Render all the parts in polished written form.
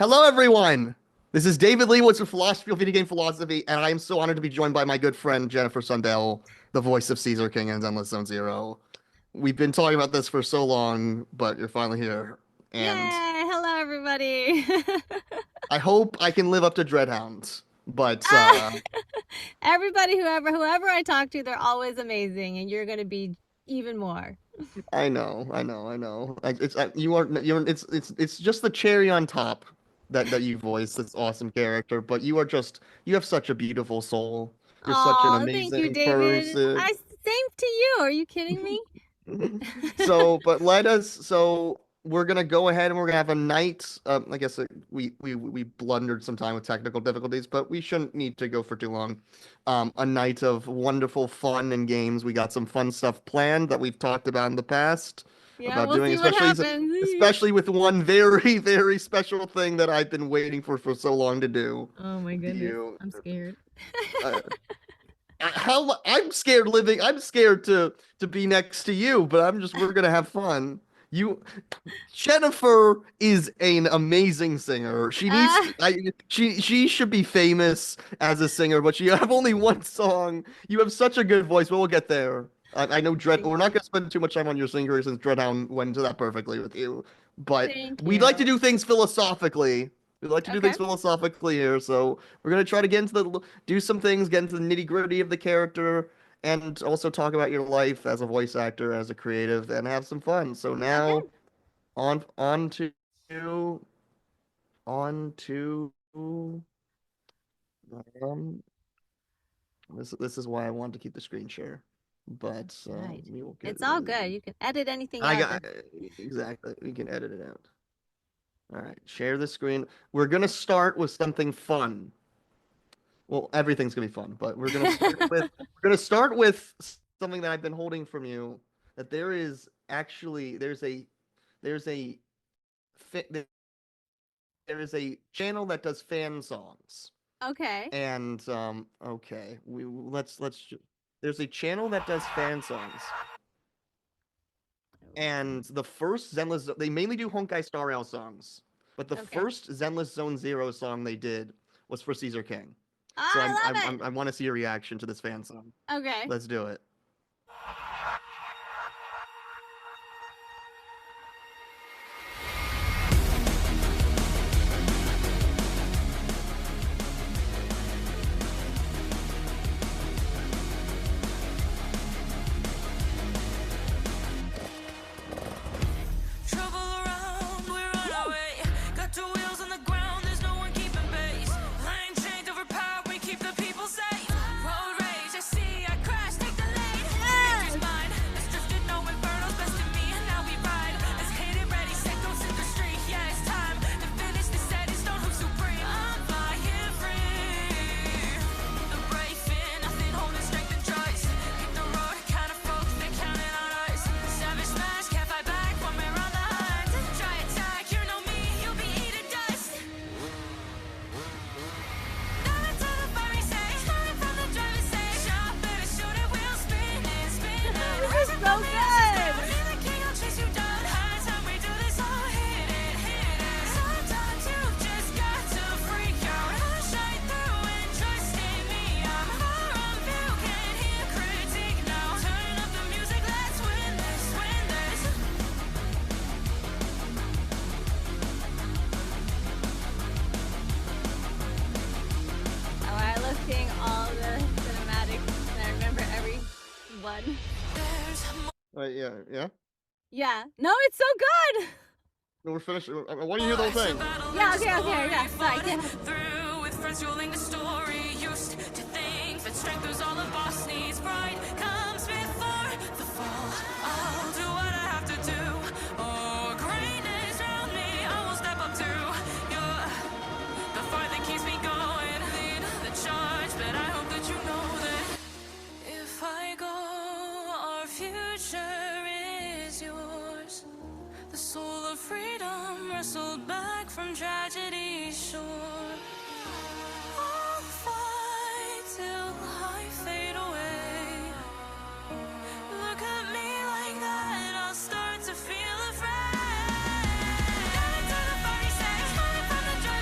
Hello, everyone. This is David Leewitz with Philosophy of Video Game Philosophy, and I am so honored to be joined by my good friend Jennifer Sundell, the voice of Caesar King and Zenless Zone Zero. We've been talking about this for so long, but you're finally here, and Yay! Hello, everybody. I hope I can live up to Dreadhound. But Ah, everybody, whoever I talk to, they're always amazing, and you're gonna be even more. I know. It's just the cherry on top that you voice this awesome character, but you have such a beautiful soul. You're such an Oh, thank you, amazing David. person. I same to you. Are you kidding me? So we're gonna go ahead and we're gonna have a night. I guess we blundered some time with technical difficulties, but we shouldn't need to go for too long. A night of wonderful fun and games. We got some fun stuff planned that we've talked about in the past Yeah, about we'll doing, see what especially happens. especially with one very, very special thing that I've been waiting for so long to do Oh my with goodness, you. I'm scared. Uh, I'm scared to be next to you, but we're gonna have fun. You Jennifer is an amazing singer. Ah, She should be famous as a singer, but you have only one song. You have such a good voice, but we'll get there. I know thank We're not you. gonna spend too much time on your singer since Dreadhound went into that perfectly with you. But Thank we'd like to you. do things philosophically. We'd like to do Okay. things philosophically here, so we're gonna try to do some things, get into the nitty-gritty of the character, and also talk about your life as a voice actor, as a creative, and have some fun. So now Okay. on on to on to um this is why I wanted to keep the screen share. But Right. we will get It's all good. You can edit anything I out. got exactly. We can edit it out. All right, share the screen. We're gonna start with something fun. Well, everything's gonna be fun, but we're gonna start with something that I've been holding from you. That there is actually there's a fi- there is a channel that does fan songs. Okay. And okay, there's a channel that does fan songs. And the first they mainly do Honkai Star Rail songs, but the Okay. first Zenless Zone Zero song they did was for Caesar King. Oh, So I love I want to see your reaction to this fan song. it. Okay. Let's do it. Trouble around, we're on our way. Got two wheels on the ground, there's no one keeping pace. Line chained over power, we keep the people safe. Road rage, I see, I crash, take the lead. Yes. Victory's mine, let's drift it, no Inferno's best in me, and now we ride. Let's hit it ready, set, go set the streak. Yeah, it's time to finish this set, it's stone who's supreme. I'm flying free. The brave fear, nothing holding strength and choice. Hit the road, kind of folks, they're counting on us. Savage smash, can't fight back when we're on the hunt. Try attack, you know me, you'll be eating dust. Dive into the fiery stage, starting from the driver's seat. Shot, better shoot it, wheel spinning, spinning. This is so good. Be the king, I'll chase you down. High time we do this, all hit it, hit it. Sometimes you've just got to freak out. Shine through and trust in me. I'm far on view, can't hear critique now. Turn up the music, let's win this, win this. Oh, I love seeing all the cinematics, and I remember every one. There's Yeah. Yeah. No, it's so good. No, we're finished. I want you to hear the whole thing. Yeah. Okay. Yeah. Sorry. Yeah. through with friends fueling the story. Used to think that strength was all a boss needs. Pride comes before the fall. I'll do what I have to do. Oh, greatness around me, I will step up to. You're the fire that keeps me going. Lead the charge, but I hope that you know that if I go, our future is yours. The soul of freedom wrestled back from tragedy's shore. I'll fight till I fade away. Look at me like that, I'll start to feel afraid. Dive into the fiery stage, coming from the driver's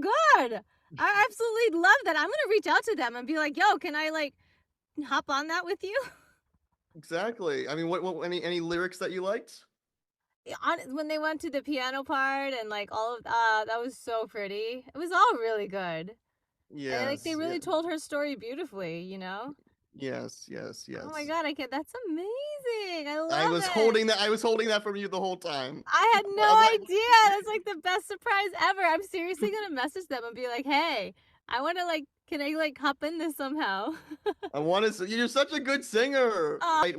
good. I absolutely love that. I'm gonna reach out to them and be like, yo, can I like hop on that with you? Exactly. I mean, what any lyrics that you liked? When they went to the piano part and like all of that was so pretty. It was all really good. And like they Yes. really told her story beautifully, you know? Yes. Oh my god, I can't. That's amazing. I love I was it. holding that. I was holding that from you the whole time. I had I no was like, idea. That's like the best surprise ever. I'm seriously gonna message them and be like, hey, I wanna like, can I like hop in this somehow? I want to. You're such a good singer. Aw. Right.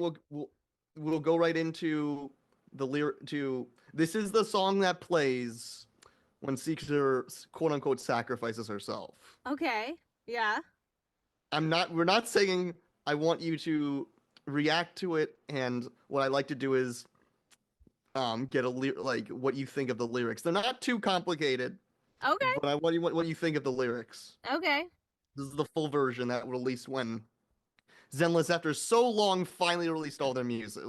We'll go right into the lyric. To this is the song that plays when Caesar quote unquote sacrifices herself. Okay. Yeah. We're not saying I want you to react to it, and what I like to do is get like what you think of the lyrics. They're not too complicated, Okay. but I want you what you think of the lyrics. Okay. This is the full version that released when Zenless, after so long, finally released all the music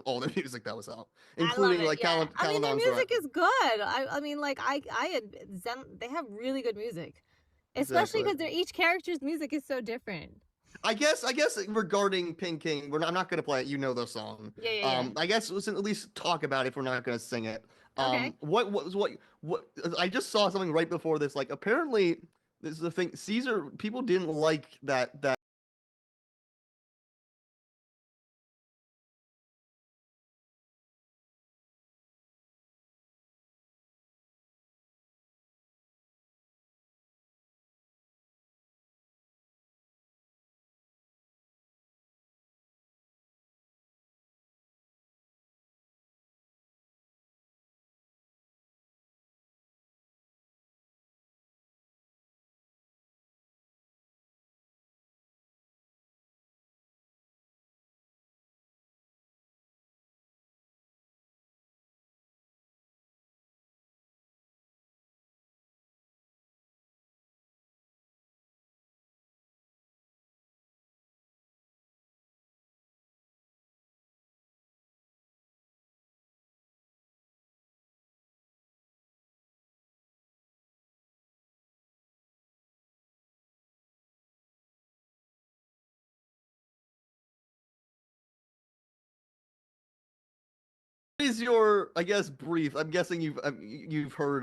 that was out, including I love it, like yeah. I mean, their Calydon's music is good. I mean, like I had they have really good music, especially Exactly. because their each character's music is so different. I guess regarding Pink King, I'm not gonna play it. You know the song. Yeah. I guess let's at least talk about it if we're not gonna sing it. Okay. What I just saw something right before this. Like apparently, this is the thing. Caesar people didn't like that. What is your, I guess, brief? I'm guessing you've heard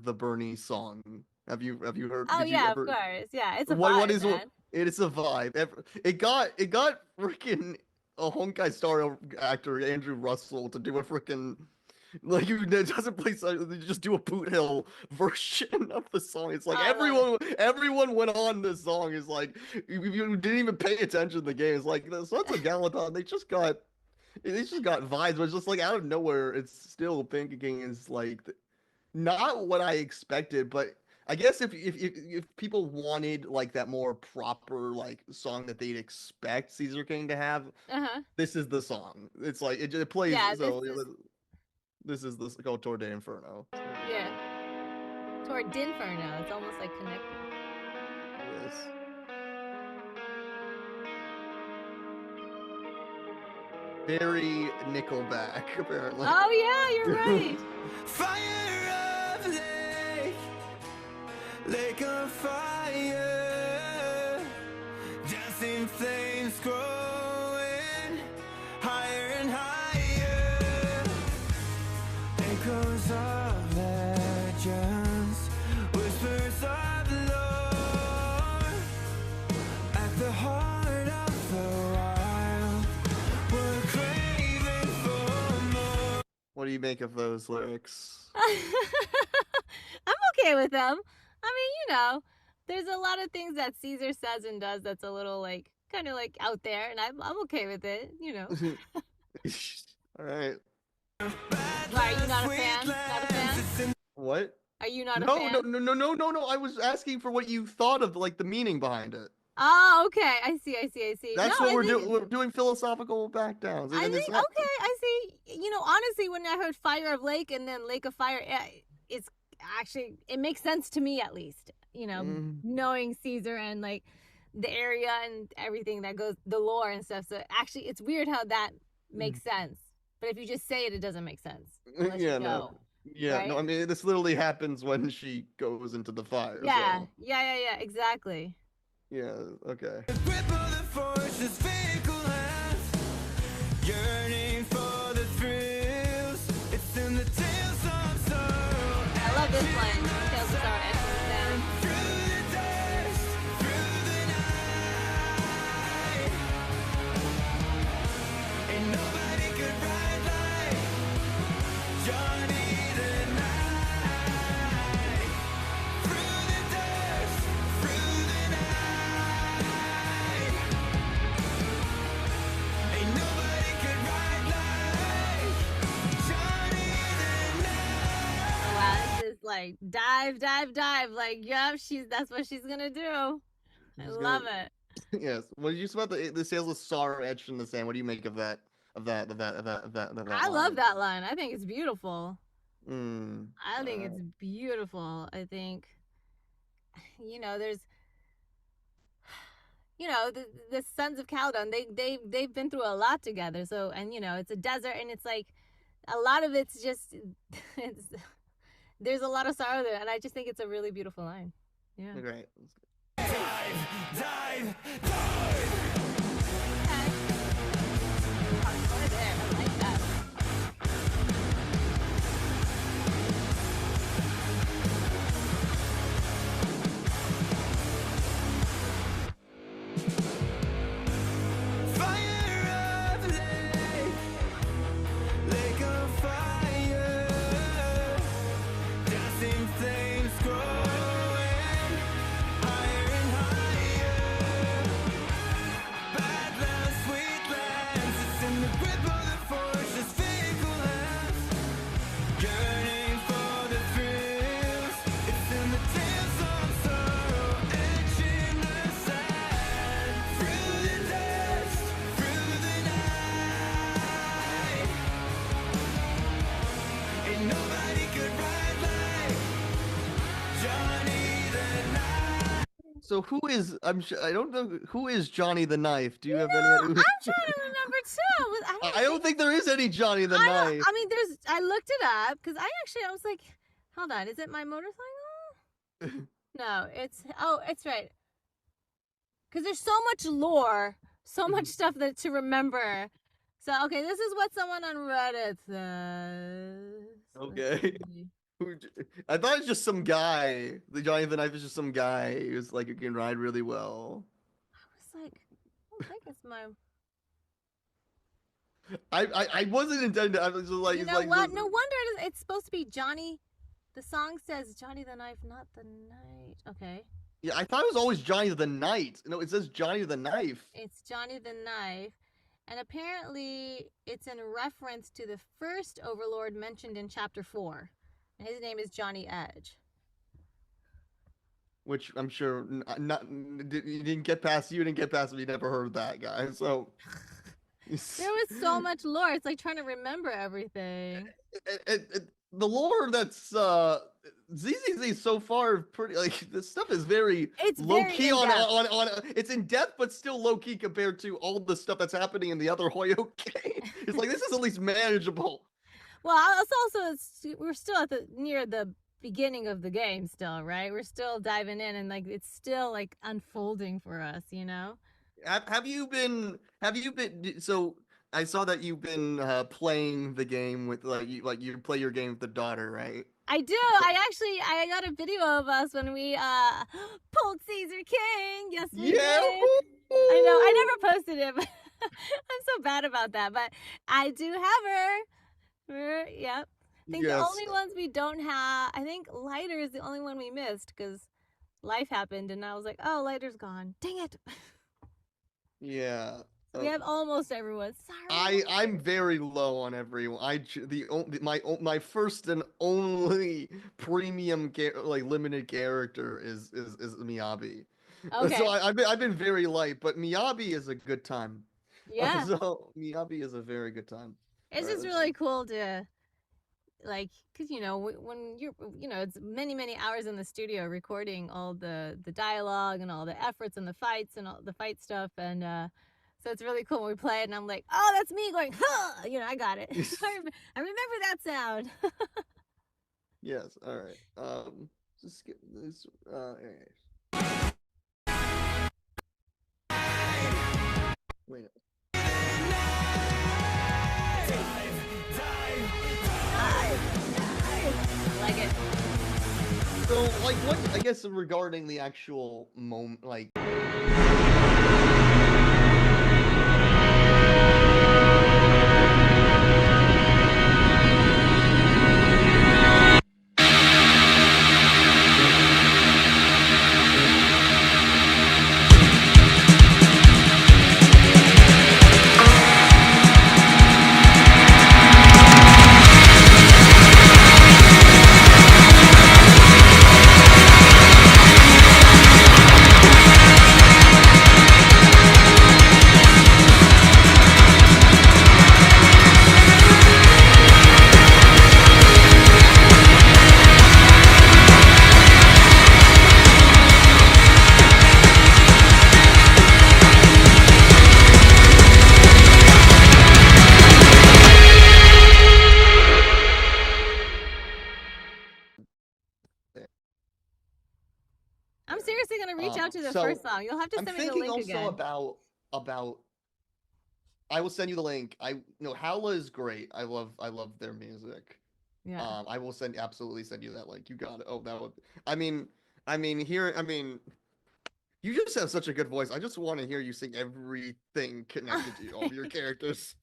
the Bernie song. Have you heard? Oh Did you yeah, of ever? course. Yeah, it's a What vibe, is what? man. It is a vibe. It got freaking a Honkai Star actor Andrew Russell to do a freaking like it doesn't play they just do a boot hill version of the song. It's like I love everyone went on this song. Is like you didn't even pay attention to the game. It's like the Sons of Calydon. They just got vibes, but it's just like out of nowhere. It's still Pink King is like not what I expected, but I guess if people wanted like that more proper like song that they'd expect Caesar King to have, Uh-huh. this is the song. It's like it plays. Yeah, So this is the called Tour de Inferno. Yeah. Toward Dinferno. It's almost like connected. Yes. Very Nickelback, apparently. Oh yeah, you're right. Fire of lake of fire, dancing flames growing higher and higher, echoes of legends, whispers of lore, at the heart of the wild, we're craving for more. What do you make of those lyrics? I'm okay with them. I mean, you know, there's a lot of things that Caesar says and does that's a little like kind of like out there, and I'm okay with it. You know. All right. Why are you not a fan? Not a fan? What? Are you not a No, fan? no. I was asking for what you thought of like the meaning behind it. Oh, okay. I see. That's No, what I we're think- doing. We're doing philosophical backdowns. I and it's think not- okay. I see. You know, honestly, when I heard Fire of Lake and then Lake of Fire, it's actually it makes sense to me at least. You know, knowing Caesar and like the area and everything that goes, the lore and stuff. So actually, it's weird how that makes sense. But if you just say it, it doesn't make sense. Unless Yeah, you know. no. Yeah, right? no, I mean this literally happens when she goes into the fire. Yeah, So yeah, exactly. yeah, okay. Grip of the force, this vehicle has yearning for the thrills. It's in the tales of sorrow. I love this line. Tales of Sorrow etched in the sand. Through the dust, through the night. Ain't nobody could ride like Johnny the Night. Through the dust, through the night. Ain't nobody could ride like Johnny the Night. Oh, wow, this is like dive. Like, yep, that's what she's gonna do. I She's love gonna- it. Yes. What did you say about the sales of sorrow etched in the sand? What do you make of that? I love line? that line. I think it's beautiful. Mm, I think alright. it's beautiful. I think, there's, the Sons of Calydon. They've been through a lot together. So, and it's a desert, and it's like a lot of it's just, there's a lot of sorrow there, and I just think it's a really beautiful line. Yeah. Great. Dive, dive. Okay. Hardcore there. I like that. Fire of lake, lake of fire, dancing flames growing higher and higher. Badlands, sweetlands, it's in the grip of the force. This vehicle has yearning for the thrills. It's in the tales of sorrow, etching the sand. Through the dust, through the night. Ain't nobody could ride like Johnny the Night. So who is I don't know who is Johnny the Knife? Do you have any I'm idea? trying to remember too. I don't think there is any Johnny the I Knife. mean, I looked it up because I was like, hold on, is it my motorcycle? No, it's right. Because there's so much lore, so much stuff to remember. So okay, this is what someone on Reddit says. Let's Okay. see. I thought it's just some guy. The Johnny the Knife is just some guy who's like who can ride really well. I was like, I don't think it's my. I wasn't intended. I was just like, You it's know like what? No wonder it's supposed to be Johnny. The song says Johnny the Knife, not the Night. Okay. Yeah, I thought it was always Johnny the Knight. No, it says Johnny the Knife. It's Johnny the Knife. And apparently it's in reference to the first Overlord mentioned in chapter 4. And his name is Johnny Edge. Which I'm sure you didn't get past. You didn't get past. We never heard that guy. So There was so much lore. It's like trying to remember everything. the lore that's ZZZ so far pretty like this stuff is very It's low very key in-depth. on it's in depth but still low key compared to all the stuff that's happening in the other Hoyo game. It's like this is at least manageable. Well, we're still near the beginning of the game still, right? We're still diving in and like it's still like unfolding for us, you know? Have you been so I saw that you've been playing the game with you play your game with the daughter, right? I do. I got a video of us when we pulled Caesar King. Yes, we Yeah. did. I know. I never posted it, but I'm so bad about that. But I do have her. Yep. I think the Yes. only ones we don't have, I think Lighter is the only one we missed because life happened and I was like, oh, Lighter's gone. Dang it. Yeah. We have almost everyone. Sorry. I'm very low on everyone. My first and only premium limited character is Miyabi. Okay. So I've been very light, but Miyabi is a good time. Yeah. So Miyabi is a very good time. It's Alright, just let's really cool to because when you're it's many hours in the studio recording all the dialogue and all the efforts and the fights and all the fight stuff and so it's really cool when we play it and I'm like, oh, that's me going, huh! I got it. I remember that sound. Yes. All right. Just skip this. Anyways. Wait. Like it. So, like, what? I guess regarding the actual moment, like. I'm seriously gonna reach out to the So, first song. You'll have to I'm send me the thinking link also again. about. I will send you the link. Hala is great. I love their music. Yeah. I will absolutely send you that link. You got it. Oh, that would. I mean, you just have such a good voice. I just want to hear you sing everything connected to all of your characters.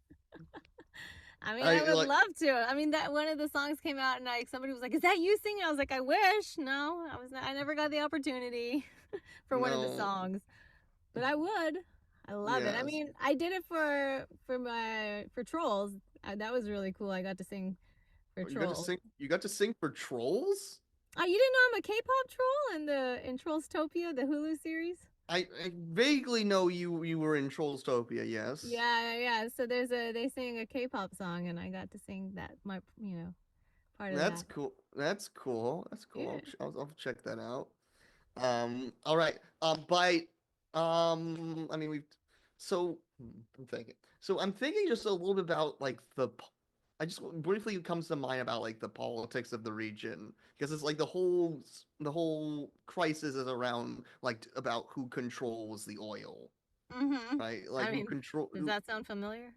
I mean, I would love to. I mean, that one of the songs came out, and like somebody was like, "Is that you singing?" I was like, "I wish." No, I was not. I never got the opportunity for one of the songs, but I would. I love it. I mean, I did it for Trolls. That was really cool. I got to sing for Trolls. You got to sing for Trolls? Oh, you didn't know I'm a K-pop troll in Trollstopia, the Hulu series? I vaguely know you were in Trollstopia, yes. Yeah. So they sing a K-pop song, and I got to sing that. Part of that. That's cool. That's cool. Yeah. I'll check that out. All right. I mean, I'm thinking. So I'm thinking just a little bit about like I just briefly comes to mind about like the politics of the region because it's like the whole crisis is around like about who controls the oil, right? Like who control. Does that sound familiar?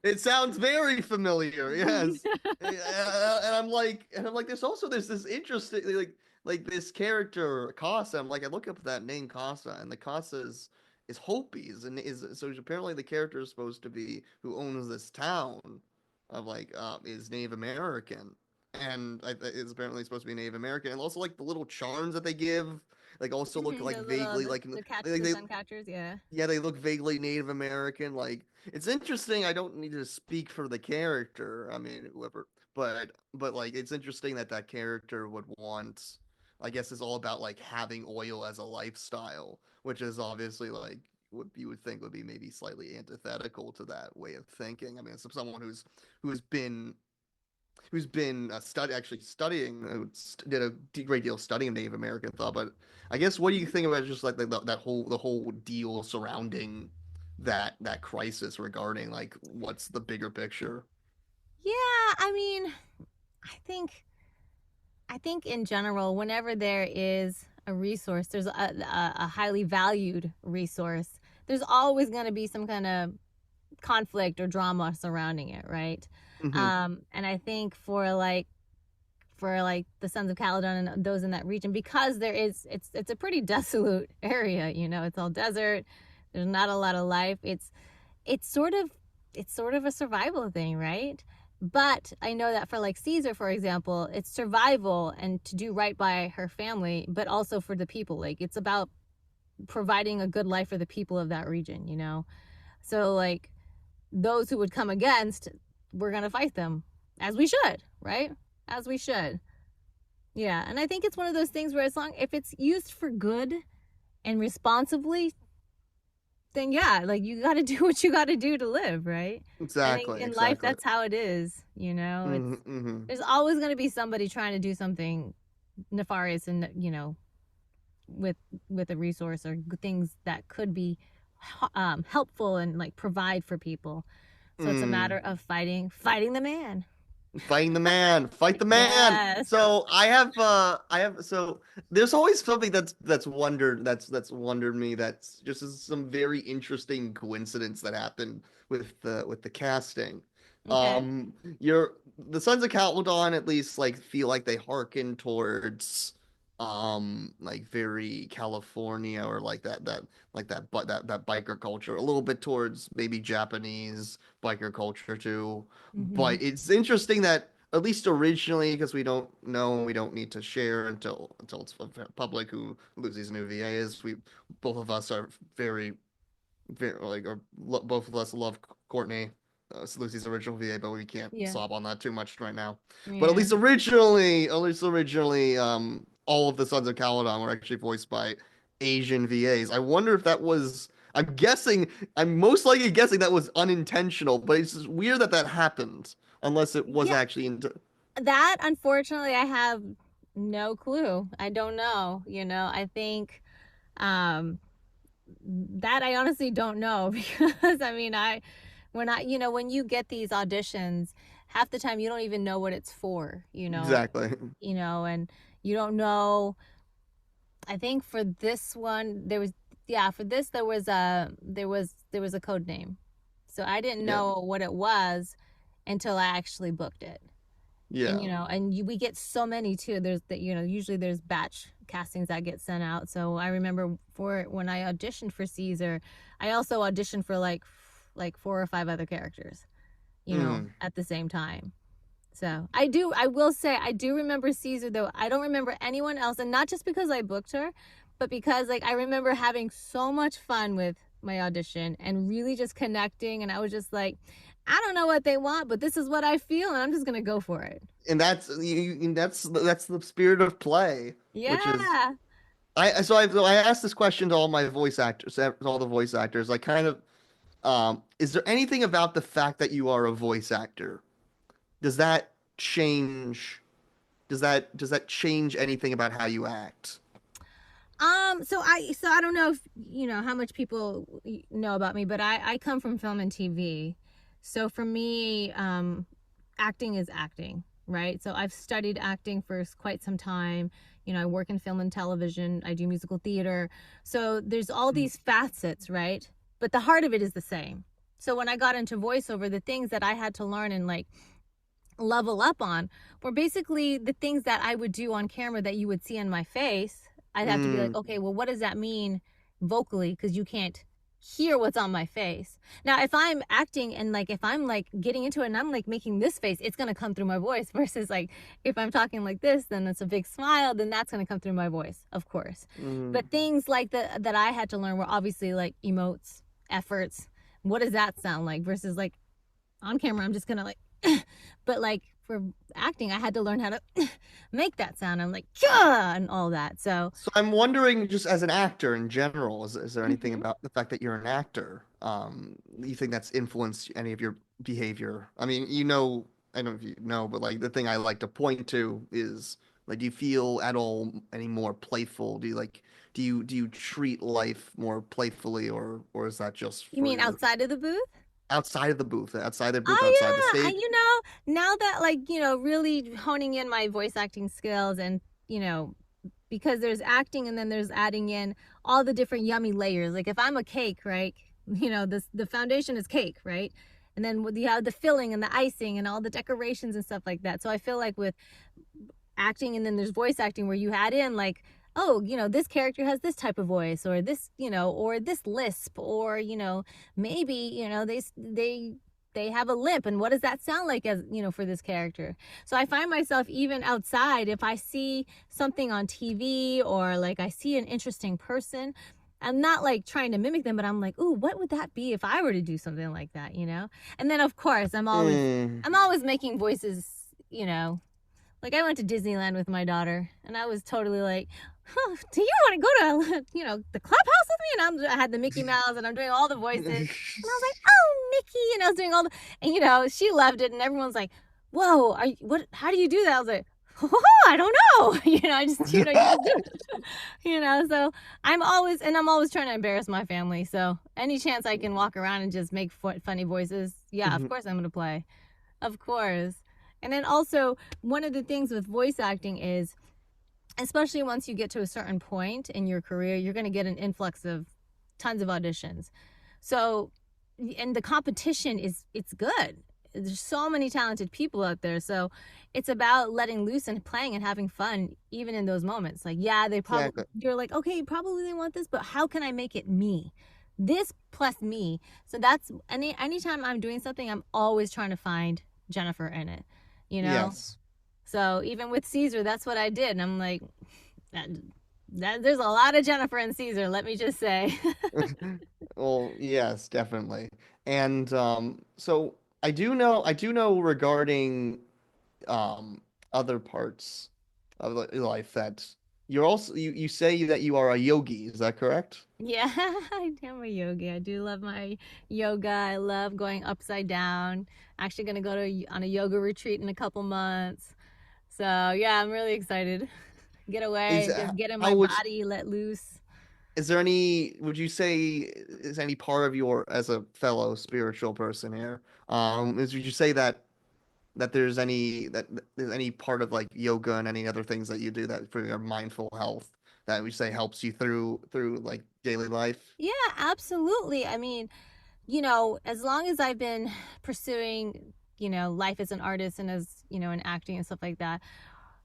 It sounds very familiar. Yes. And I'm like, there's this interesting like this character Casa. I'm like, I look up that name Casa, and the Casa is Hopi's, and is so apparently the character is supposed to be who owns this town of like is Native American, and is apparently supposed to be Native American, and also like the little charms that they give, like also look like vaguely like the sun catchers, yeah. Yeah, they look vaguely Native American. Like it's interesting. I don't need to speak for the character. I mean, whoever, but like it's interesting that character would want. I guess it's all about like having oil as a lifestyle, which is obviously like what you would think would be maybe slightly antithetical to that way of thinking. I mean, it's someone who's been studying did a great deal of studying of Native American thought. But I guess what do you think about just like the whole deal surrounding that crisis regarding like what's the bigger picture? Yeah, I mean, I think in general, whenever there is a resource, there's a highly valued resource, there's always going to be some kind of conflict or drama surrounding it, right? And I think for the Sons of Calydon and those in that region, because it's a pretty desolate area, it's all desert, there's not a lot of life, it's sort of a survival thing, right? But I know that for like Caesar, for example, it's survival and to do right by her family, but also for the people. Like it's about providing a good life for the people of that region, So like those who would come against, we're going to fight them, as we should, right? As we should. Yeah, and I think it's one of those things where if it's used for good and responsibly, then yeah, like you got to do what you got to do to live, right? Exactly. In life, that's how it is, There's always going to be somebody trying to do something nefarious and, with a resource or things that could be helpful and like provide for people. So it's a matter of fighting the man. Fighting the man, fight the man. Yes. So so there's always something that's wondered me that's just is some very interesting coincidence that happened with the casting. Okay. Your the Sons of Calydon at least like feel like they hearken towards like very California or like that biker culture, a little bit towards maybe Japanese biker culture too. Hmm. But it's interesting that at least originally, because we don't know and we don't need to share until it's public who these new VAs. We both of us are very like both of us love Courtney. Lucy's original VA, but we can't Yeah. sob on that too much right now. But Yeah. at least originally, all of the Sons of Calydon were actually voiced by Asian VAs. I wonder if that was. I'm guessing. I'm most likely guessing that was unintentional, but it's just weird that that happened, unless it was Yeah. actually. That unfortunately I have no clue. I don't know. I think um that I honestly don't know because I mean when you get these auditions, half the time you don't even know what it's for, Exactly. and you don't know. I think for this one for this there was a code name. So I didn't Yeah. know what it was until I actually booked it. And Yeah. we get so many too. There's usually there's batch castings that get sent out. So I remember for when I auditioned for Caesar, I also auditioned for like 4 or 5 other characters, Mm. at the same time. So I will say I do remember Caesar though. I don't remember anyone else, and not just because I booked her, but because like I remember having so much fun with my audition and really just connecting, and I was just like, I don't know what they want, but this is what I feel, and I'm just gonna go for it. And that's the spirit of play, which is Yeah. I asked this question to all my voice actors, to all the voice actors. Like, kind of, is there anything about the fact that you are a voice actor? Does that change? Does that change anything about how you act? So I don't know if how much people know about me, but I come from film and TV. So for me, acting is acting, right? So I've studied acting for quite some time. I work in film and television. I do musical theater. So there's all these facets, right? But the heart of it is the same. So when I got into voiceover, the things that I had to learn and like level up on were basically the things that I would do on camera that you would see on my face. I'd have to be like, Mm, okay, well, what does that mean vocally? Because you can't hear what's on my face. Now, if I'm acting and like if I'm like getting into it and I'm like making this face, it's gonna come through my voice. Versus like if I'm talking like this, then it's a big smile, then that's gonna come through my voice, of course. mm. But things like that I had to learn were obviously like emotes, efforts. What does that sound like? Versus like on camera, I'm just gonna like, but like for acting, I had to learn how to make that sound. I'm like, yeah, and all that. So, So I'm wondering, just as an actor in general, is there anything mhm. about the fact that you're an actor, you think that's influenced any of your behavior? I mean, I don't know if you know, but like the thing I like to point to is like, do you feel at all any more playful? Do you treat life more playfully, or is that just You for mean your outside of the booth? outside the Oh yeah, stage? now that like really honing in my voice acting skills, and because there's acting and then there's adding in all the different yummy layers. Like if I'm a cake, right? The foundation is cake, right? And then you have the filling and the icing and all the decorations and stuff like that. So I feel like with acting and then there's voice acting where you add in like, oh, this character has this type of voice, or this, or this lisp, or maybe they have a limp, and what does that sound like as for this character. So I find myself even outside, if I see something on TV or like I see an interesting person, I'm not like trying to mimic them, but I'm like, ooh, what would that be if I were to do something like that, and then of course Mm. I'm always making voices, like I went to Disneyland with my daughter, and I was totally like, oh, do you want to go to the clubhouse with me? And I had the Mickey Mouse, and I'm doing all the voices, and I was like, oh, Mickey, and I was doing all the, and she loved it, and everyone's like, whoa, what? How do you do that? I was like, oh, I don't know, I just you just do it. So I'm always trying to embarrass my family. So any chance I can walk around and just make funny voices, yeah, of course I'm gonna play, of course. And then also, one of the things with voice acting is, especially once you get to a certain point in your career, you're going to get an influx of tons of auditions. So, and the competition it's good. There's so many talented people out there. So it's about letting loose and playing and having fun, even in those moments. Like, yeah, they probably, Exactly. you're like, okay, probably they want this, but how can I make it me? This plus me. So that's anytime I'm doing something, I'm always trying to find Jennifer in it, you know? Yes. So even with Caesar, that's what I did. And I'm like, there's a lot of Jennifer and Caesar, let me just say. Well, yes, definitely. And so I do know regarding um other parts of life that you say that you are a yogi, is that correct? Yeah, I am a yogi. I do love my yoga. I love going upside down. Actually going to go on a yoga retreat in a couple months. So yeah, I'm really excited. Get Is away, just get in how my would body, let loose. is there any would you say is any part of your as a fellow spiritual person here would you say that there's any part of like yoga and any other things that you do that for your mindful health that we say helps you through like daily life? Yeah, absolutely. I mean, as long as I've been pursuing, life as an artist and as, in acting and stuff like that,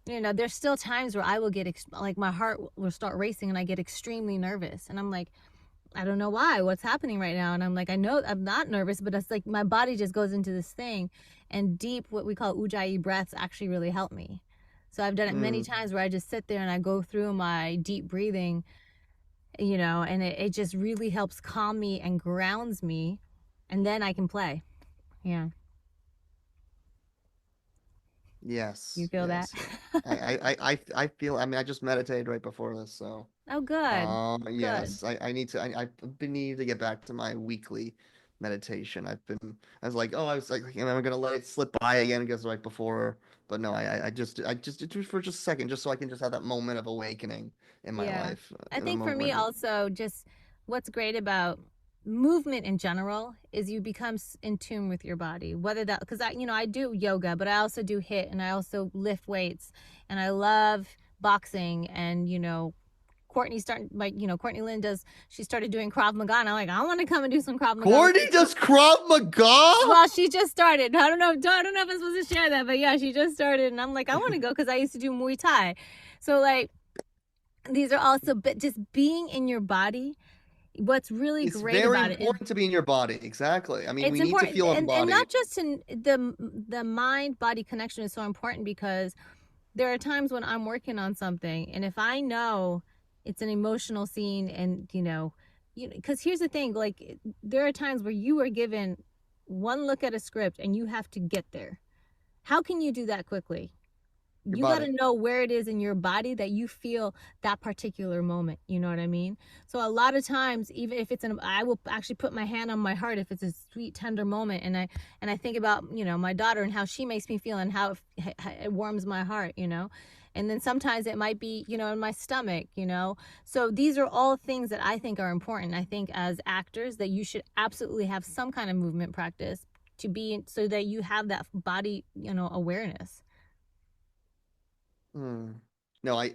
there's still times where I will get like my heart will start racing and I get extremely nervous. And I'm like, I don't know why, what's happening right now. And I'm like, I know I'm not nervous, but it's like my body just goes into this thing. And deep, what we call ujjayi breaths actually really help me. So I've done it many Mm, times where I just sit there and I go through my deep breathing, and it just really helps calm me and grounds me. And then I can play. Yeah. You yes, feel that? yes, yes. I feel, I mean, I just meditated right before this, so Oh, good. Good. yes, I need to. I've been needing to get back to my weekly meditation. I was like, oh, I was like, am I gonna let it slip by again because right before, but no, I just it was for just a second, just so I can just have that moment of awakening in my Yeah. life, I in a think for me moment. also, just what's great about movement in general is you become in tune with your body. Whether that, because I do yoga, but I also do HIIT and I also lift weights and I love boxing and, Courtney Lynn she started doing Krav Maga and I'm like, I want to come and do some Krav Maga with Courtney you. does Krav Maga? Well, she just started. I don't know if I'm supposed to share that, but yeah, she just started and I'm like, I want to go because I used to do Muay Thai. So like, these are also, but just being in your body, what's really It's great very about it, and important to be in your body. Exactly. I mean, it's we need to important, feel and embodied. not just in the mind body connection is so important because there are times when I'm working on something and if I know it's an emotional scene and because here's the thing, like there are times where you are given one look at a script and you have to get there. How can you do that quickly? Your You got body. to know where it is in your body that you feel that particular moment. You know what I mean? So a lot of times, even if I will actually put my hand on my heart if it's a sweet, tender moment, and I think about my daughter and how she makes me feel and how it warms my heart. And then sometimes it might be in my stomach. So these are all things that I think are important. I think as actors that you should absolutely have some kind of movement practice to be so that you have that body awareness. Hmm. No, I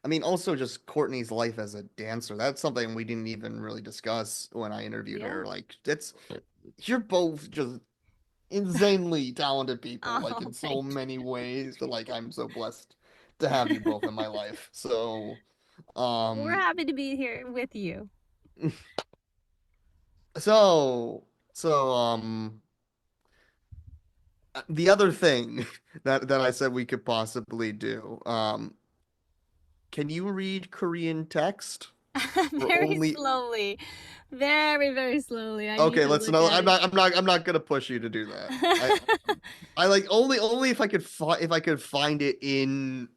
mean, also just Courtney's life as a dancer. That's something we didn't even really discuss when I interviewed Yeah. her. Like, you're both just insanely talented people, like Oh, in so thank many ways. That like I'm so blessed to have you both in my life. So, We're um, happy to be here with you. so, the other thing that I said we could possibly do, can you read Korean text or Very only? slowly. Very, very slowly. I need Okay, to let's look know. at it. I'm not gonna push you to do that. I like only if I could find it in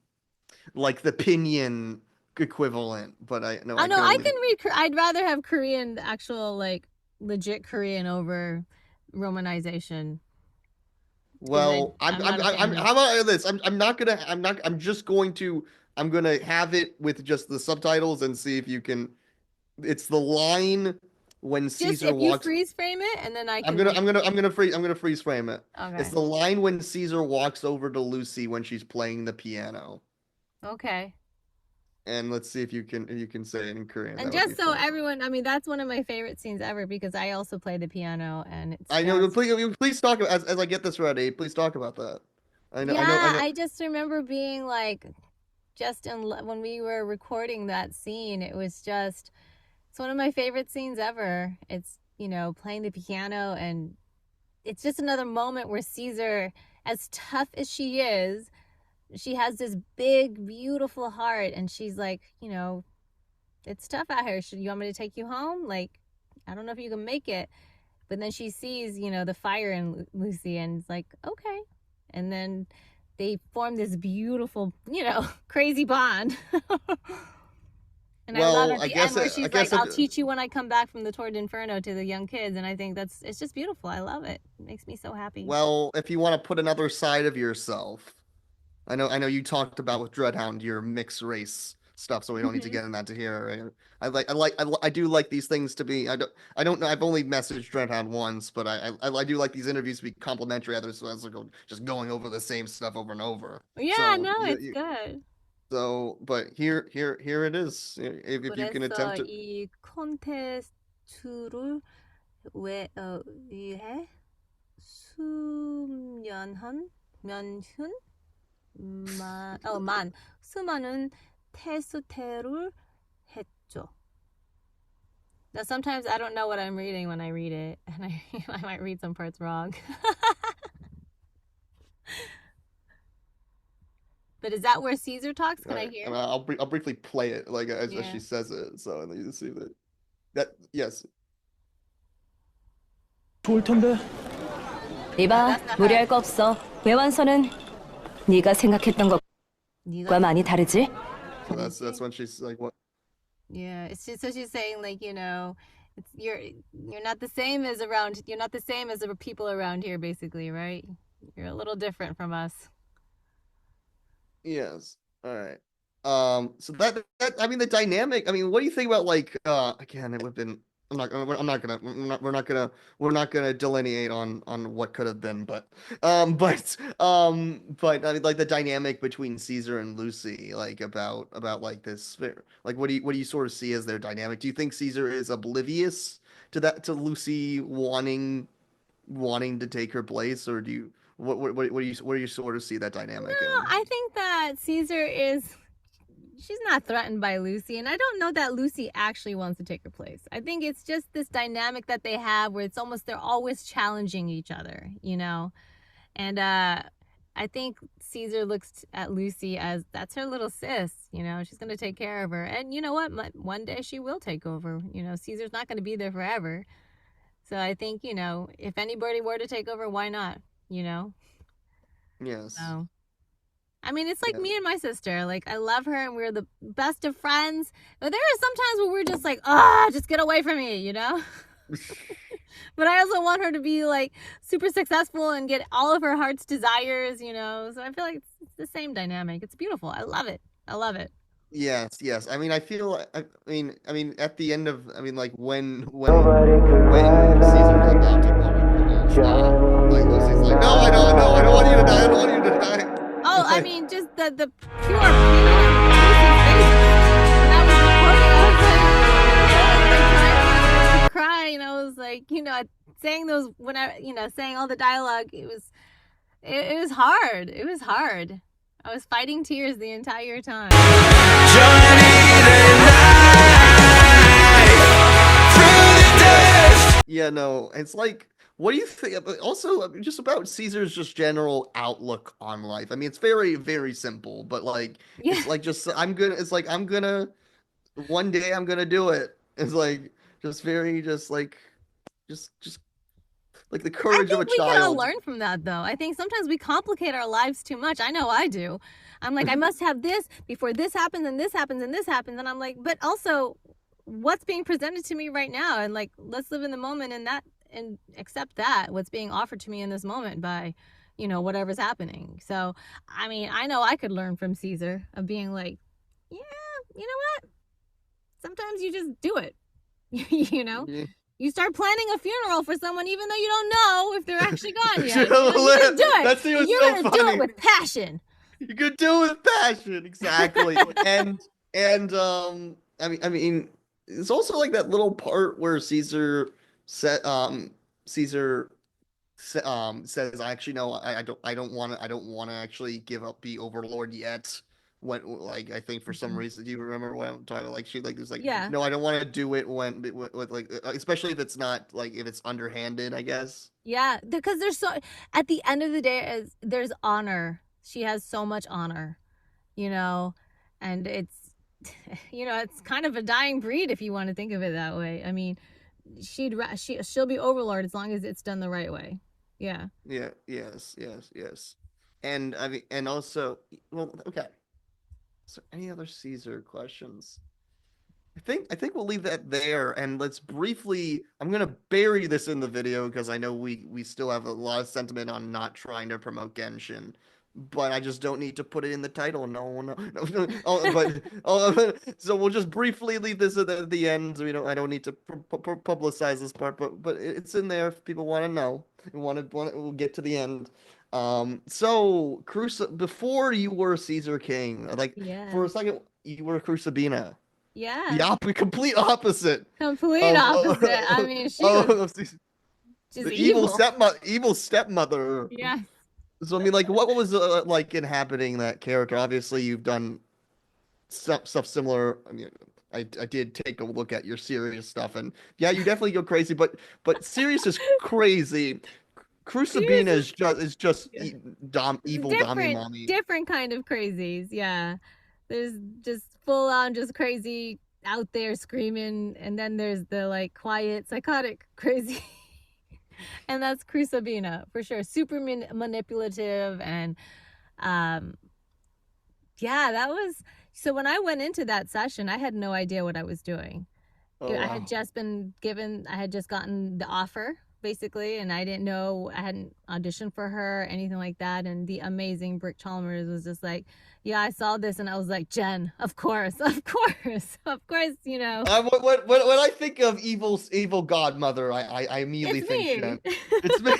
like the pinyin equivalent, but I no, Oh I no, can I only. can read. I'd rather have Korean, actual, like legit Korean over romanization because Well, I'm not a fan I'm. of. How about this? I'm not gonna. I'm not. I'm just going to. I'm gonna have it with just the subtitles and see if you can. It's the line when Just Caesar if you walks. freeze frame it, and then I can. I'm gonna freeze frame it. Okay. It's the line when Caesar walks over to Lucy when she's playing the piano. Okay. And let's see if you can say it in Korean. And just so everyone, I mean, that's one of my favorite scenes ever because I also play the piano, and it's. I know. Please talk about as I get this ready. Please talk about that. I know. Yeah, I know. I just remember being like, just when we were recording that scene, it was just. It's one of my favorite scenes ever. It's, playing the piano, and it's just another moment where Caesar, as tough as she is, she has this big, beautiful heart, and she's like, it's tough out here. You want me to take you home? Like, I don't know if you can make it. But then she sees, the fire in Lucy, and it's like, okay. And then they form this beautiful, crazy bond. And I love at the end where she's like, I'll teach you when I come back from the Tour d'Inferno to the young kids. And I think it's just beautiful. I love it. It makes me so happy. Well, if you want to put another side of yourself, I know you talked about with Dreadhound your mixed race stuff, so we don't need to get in that to here. I do like these things to be. I don't know. I've only messaged Dreadhound once, but I do like these interviews to be complimentary. Others so as like just going over the same stuff over and over. Yeah, so, no, it's good. So, but here it is. If you can attempt to. 이 콘테스트를 위해 수많은 테스트를 했죠. Now sometimes I don't know what I'm reading when I read it, and I might read some parts wrong. But is that where Caesar talks? Can I hear? I'll briefly play it like as she says it. So you see that yes. 좋을 텐데. 이봐, 무리할 거 없어. 외완선은 네가 생각했던 것과 많이 다르지? So that's when she's like, what? Yeah, it's just so she's saying like you're not the same as the people around here, basically, right? You're a little different from us. Yes. All right. So that I mean the dynamic. I mean, what do you think about like again? It would have been. We're not gonna delineate on what could have been, but I mean, like the dynamic between Caesar and Lucy, like about like this, like what do you sort of see as their dynamic? Do you think Caesar is oblivious to Lucy wanting to take her place, or do you? Where do you sort of see that dynamic? No, I think that Caesar she's not threatened by Lucy, and I don't know that Lucy actually wants to take her place. I think it's just this dynamic that they have where it's almost they're always challenging each other, and I think Caesar looks at Lucy as that's her little sis, she's going to take care of her, and you know what, one day she will take over. Caesar's not going to be there forever, so I think if anybody were to take over, why not? Yes. So, I mean, it's like me and my sister. Like, I love her, and we're the best of friends. But there are some times where we're just like, just get away from me, But I also want her to be, like, super successful and get all of her heart's desires, So I feel like it's the same dynamic. It's beautiful. I love it. Yes. I mean, I feel. I mean, at the end of. I mean, like when Caesar's about to go, like Lucy's like, no, I don't want you to die. I don't want you to die. Oh, I mean, just the pure pain in Lucy's face. When I was recording, I was like crying. I was like, saying those saying all the dialogue. It was hard. It was hard. I was fighting tears the entire time. Yeah, no, it's like, what do you think? Also, just about Caesar's just general outlook on life. I mean, it's very, very simple, but like, it's like one day I'm gonna do it. It's like just very, just like the courage of a child. I think we can all learn from that, though. I think sometimes we complicate our lives too much. I know I do. I'm like, I must have this before this happens, and this happens, and this happens, and I'm like, but also, what's being presented to me right now? And like, let's live in the moment and accept that what's being offered to me in this moment by, whatever's happening. So, I mean, I know I could learn from Caesar of being like, yeah, you know what? Sometimes you just do it. Yeah. You start planning a funeral for someone even though you don't know if they're actually gone yet. You're gonna do it. That scene was You're so gonna do funny. it with passion. You could do it with passion, exactly. and I mean, it's also like that little part where Caesar says, actually no, I don't want to actually give up the Overlord yet. When, like, I think for some reason, do you remember what I'm talking about? Like, she like was like, Yeah. no, I don't want to do it with like, especially if it's not like, if it's underhanded, I guess. Yeah, because there's so, at the end of the day, there's honor. She has so much honor, you know, and it's, you know, it's kind of a dying breed if you want to think of it that way. I mean, she'll be Overlord as long as it's done the right way. Yeah. Yeah. Yes. And I mean, and also, well, okay. So, any other Caesar questions? I think we'll leave that there, and let's briefly. I'm gonna bury this in the video because I know we still have a lot of sentiment on not trying to promote Genshin, but I just don't need to put it in the title. No. So we'll just briefly leave this at the end. I don't need to publicize this part, but it's in there if people want to know. We'll get to the end. So before you were Caesar King, like for a second you were Crucabena. Yeah. The complete opposite. Complete opposite. I mean, she was just the evil stepmother. Yeah. So I mean, like, what was like in happening that character? Obviously, you've done stuff similar. I mean, I did take a look at your serious stuff, and yeah, you definitely go crazy. But serious is crazy. Crucabena is just evil dummy mommy. Different kind of crazies. Yeah, there's just full on just crazy out there screaming, and then there's the like quiet psychotic crazy. And that's Crucabena for sure. Super manipulative, and yeah, that was. So when I went into that session, I had no idea what I was doing. Oh, I had just gotten the offer basically, and I didn't know, I hadn't auditioned for her, anything like that. And the amazing Brick Chalmers was just like, yeah, I saw this, and I was like, Jen, of course, you know. When I think of evil godmother, I immediately think Jen. It's me.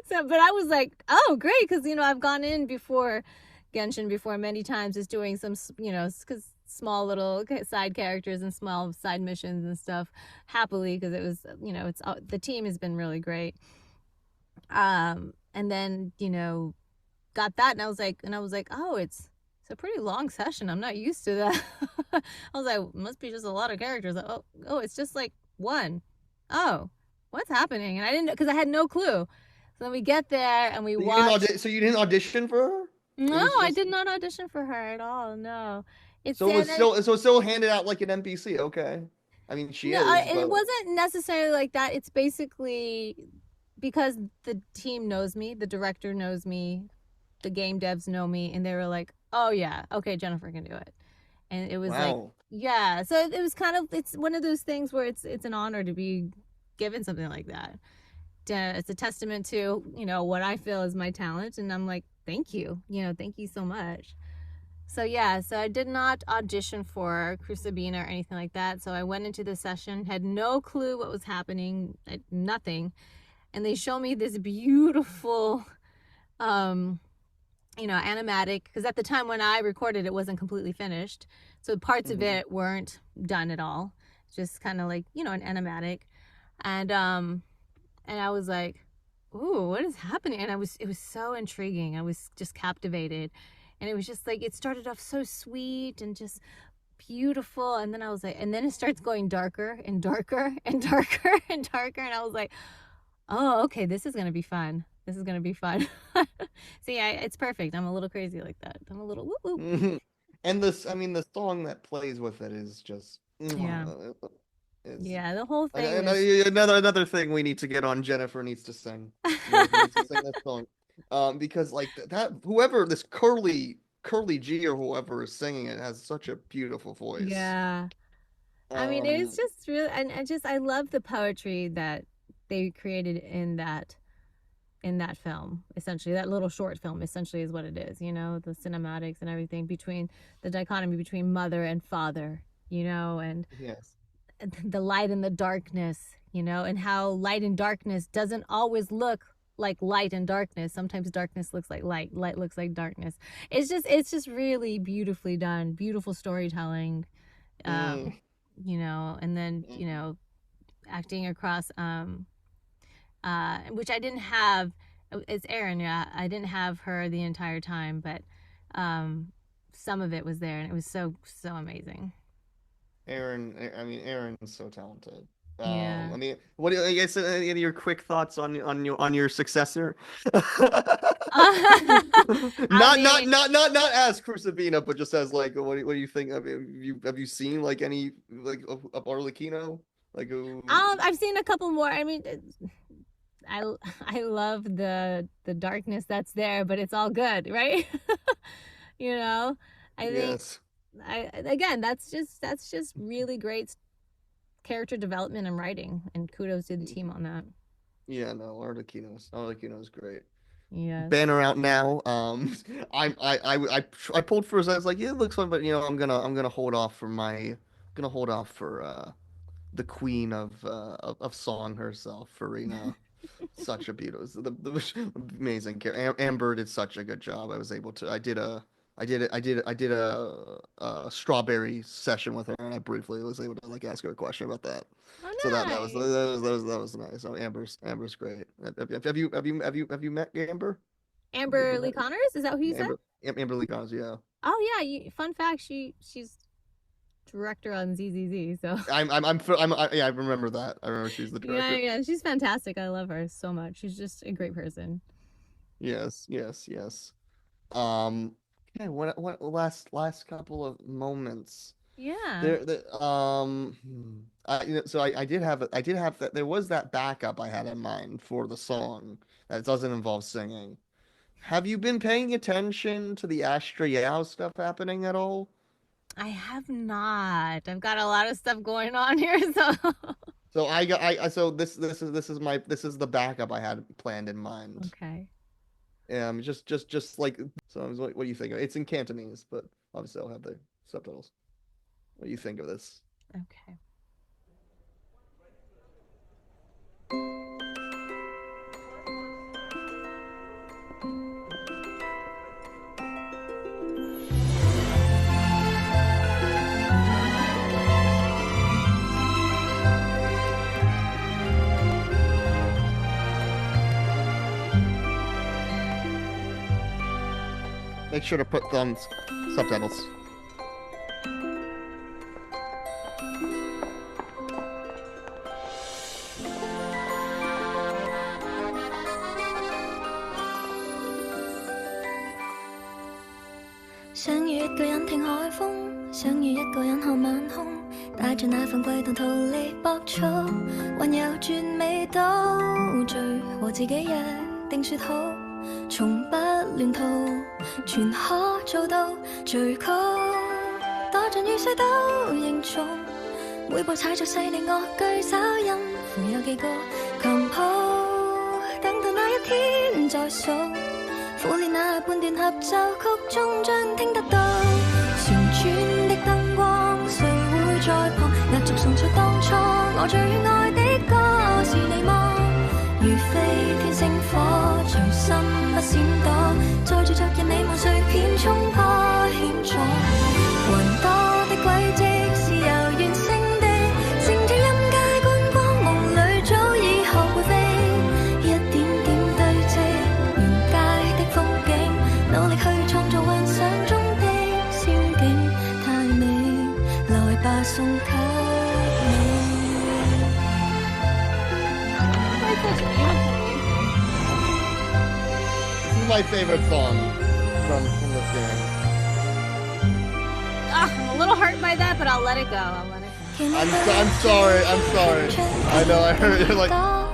So, but I was like, oh, great, because you know I've gone in before Genshin before many times, just doing some, you know, because small little side characters and small side missions and stuff happily, because it was, you know, it's the team has been really great. And then, you know, got that, and I was like, oh, it's a pretty long session. I'm not used to that. I was like, must be just a lot of characters. Oh, it's just like one. Oh, what's happening? And I didn't, because I had no clue. So then we get there and we watch. So you didn't audition for her? No, I did not audition for her at all. No. It's still handed out like an NPC. Okay. I mean, she is. It wasn't necessarily like that. It's basically because the team knows me, the director knows me, the game devs know me, and they were like, oh yeah, okay, Jennifer can do it. And it was like, yeah. So it was kind of, it's one of those things where it's an honor to be given something like that. It's a testament to, you know, what I feel is my talent, and I'm like, thank you, you know, thank you so much. So yeah, so I did not audition for Crucabena or anything like that. So I went into the session, had no clue what was happening, nothing. And they show me this beautiful, you know, animatic, because at the time when I recorded, it wasn't completely finished. So parts of it weren't done at all. Just kind of like, you know, an animatic. And I was like, ooh, what is happening? And it was so intriguing. I was just captivated. And it was just like, it started off so sweet and just beautiful. And then I was like, and then it starts going darker and darker and darker and darker. And I was like, oh, okay, this is going to be fun. This is going to be fun. See, it's perfect. I'm a little crazy like that. I'm a little whoop whoop. And the song that plays with it is just, yeah. Yeah, the whole thing. Another thing we need to get on. Jennifer needs to sing. Needs to sing that song. Because like that, whoever this Curly G or whoever is singing it has such a beautiful voice. Yeah, I mean, it's just really, and I love the poetry that they created in that film. Essentially, that little short film essentially is what it is. You know, the cinematics and everything, between the dichotomy between mother and father. You know, and yes. the light and the darkness, you know, and how light and darkness doesn't always look like light and darkness. Sometimes darkness looks like light looks like darkness. It's just really beautifully done, beautiful storytelling, you know, and then, you know, acting across which I didn't have. It's Erin, yeah, I didn't have her the entire time, but some of it was there, and it was so amazing. Erin's so talented. Yeah. I mean, what do you, I guess any of your quick thoughts on your successor? Not as Crucabena, but just as like what do you think? Have you seen like any like of Arlecchino? Like I've seen a couple more. I mean, I love the darkness that's there, but it's all good, right? You know, I think again that's just really great character development and writing, and kudos to the team on that. Yeah, no, Arlecchino's great. Yeah. Banner out now. I pulled for. I was like, yeah, it looks fun, but you know, I'm gonna hold off for the queen of song herself, Farina. Such a beautiful, the amazing character. Amber did such a good job. I was able to. I did a strawberry session with her, and I briefly was able to like ask her a question about that. Oh, nice. So that was nice. So Amber's great. Have you met Amber? Amber Lee Connors? Is that who you said? Amber Lee Connors, yeah. Oh yeah. Fun fact: she's director on ZZZ. So I remember that. I remember she's the director. Yeah. She's fantastic. I love her so much. She's just a great person. Yes. Okay, what last couple of moments? Yeah. I did have that. There was that backup I had in mind for the song that doesn't involve singing. Have you been paying attention to the Astra Yao stuff happening at all? I have not. I've got a lot of stuff going on here, so. So this is the backup I had planned in mind. Okay. Just like so. What do you think of it? It's in Cantonese, but obviously I'll have the subtitles. What do you think of this? Okay. Make sure to put subtitles. My favorite song from this game. I'm a little hurt by that, but I'll let it go. I'm sorry. I know I heard you're like sorry.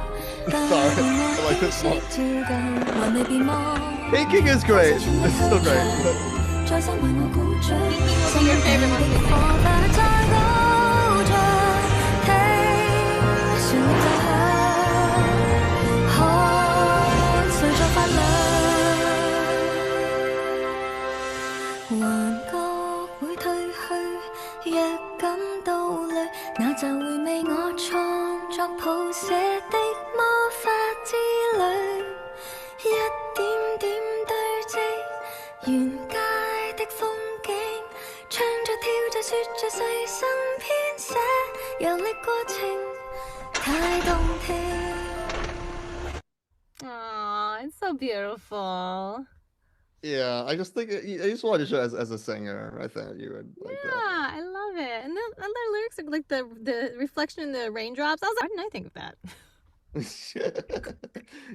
I like this song. Thinking is great. It's still great. What's your favorite one? 的魔法之旅，一點點堆積，沿街的風景，唱着跳着說着細心編寫，遊歷過程太動聽。Aw, it's so beautiful. Yeah, I just think I just wanted to show as a singer. I thought you would like Yeah, I love it. And the lyrics are like the reflection in the raindrops. I was like, why didn't I think of that? that.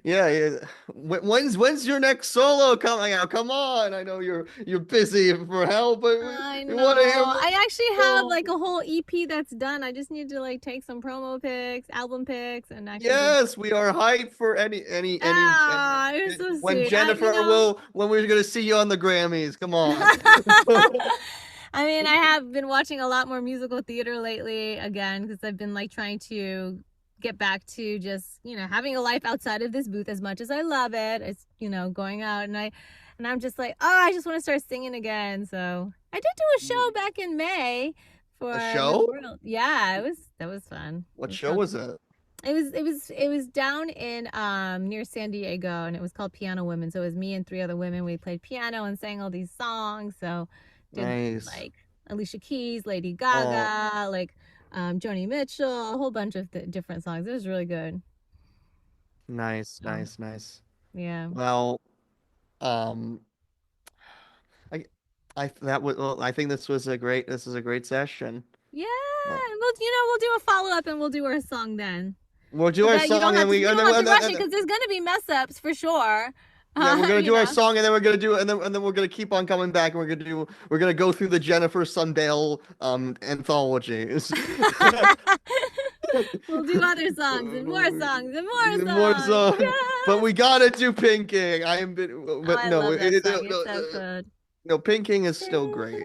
Yeah. When's your next solo coming out? Come on, I know you're busy for hell, but I we know. want to hear. I actually have like a whole EP that's done. I just need to like take some promo pics, album pics, and actually. Yes, we are hyped for any Ah, you're so when sweet. Jennifer when we're gonna see you on the Grammys. Come on. I mean, I have been watching a lot more musical theater lately again because I've been like trying to get back to just, having a life outside of this booth as much as I love it. It's, going out and I'm just like, oh, I just want to start singing again. So I did do a show back in May for A show? World. Yeah, that was fun. What show was it? It was down in near San Diego, and it was called Piano Women. So it was me and 3 other women. We played piano and sang all these songs. So did Nice. like Alicia Keys, Lady Gaga, like Joni Mitchell, a whole bunch of different songs. It was really good. Nice. Yeah. Well, I think this is a great session. Yeah. Well, We'll do a follow up and we'll do our song then. we'll do our You song don't have and to rush it because there's gonna be mess ups for sure. yeah, we're gonna do our song and then we're gonna do and then we're gonna keep on coming back and we're gonna go through the Jennifer Sundale anthologies. We'll do other songs and more songs and more songs. More songs. Yeah. But we gotta do Pinking. I love that song. It's so good. No, Pinking is still great.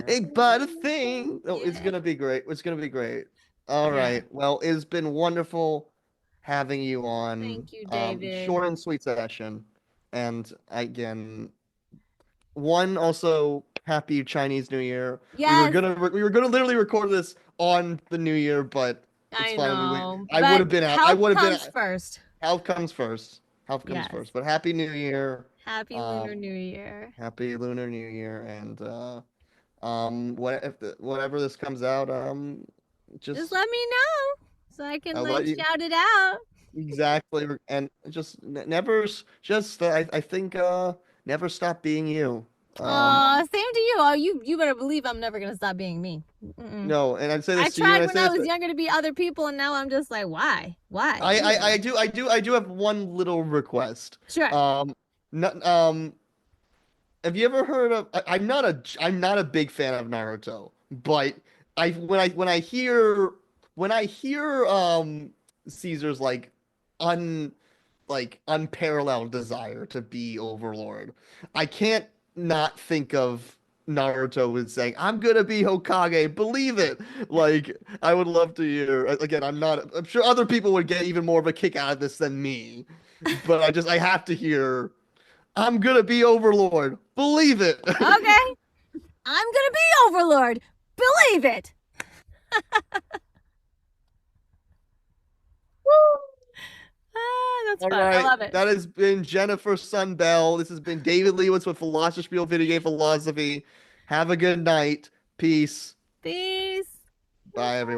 Ain't but a thing. Oh, it's Yeah. gonna be great. It's gonna be great. All right. Well, it's been wonderful having you on. Thank you, David. Short and sweet session. And again, also happy Chinese New Year. Yes. We were gonna literally record this on the New Year, but it's I fine. know. I would have been out. I would have been first. Health comes first. Health comes Yes. first. But happy New Year. Happy Lunar New Year. Happy Lunar New Year, and whatever this comes out, Just let me know so I can I'll let you- shout it out. exactly, and just never, I think never stop being you. Same to you. Oh, you better believe I'm never gonna stop being me. No, and I'd say this I to you. tried when I was younger to be other people, and now I'm just like, why? I do have one little request. Sure. Have you ever heard of? I'm not a big fan of Naruto, but when I hear Caesar's unparalleled desire to be Overlord, I can't not think of Naruto as saying, "I'm gonna be Hokage, believe it." Like, I would love to hear. Again, I'm sure other people would get even more of a kick out of this than me, but I have to hear, "I'm gonna be Overlord, believe it." Okay. I'm gonna be Overlord. Believe it. That's All fun. right, I love it. that has been Jennifer Sundell. This has been David Lewis with Philosophy Video Game Philosophy. Have a good night. Peace. Peace. Bye, everyone.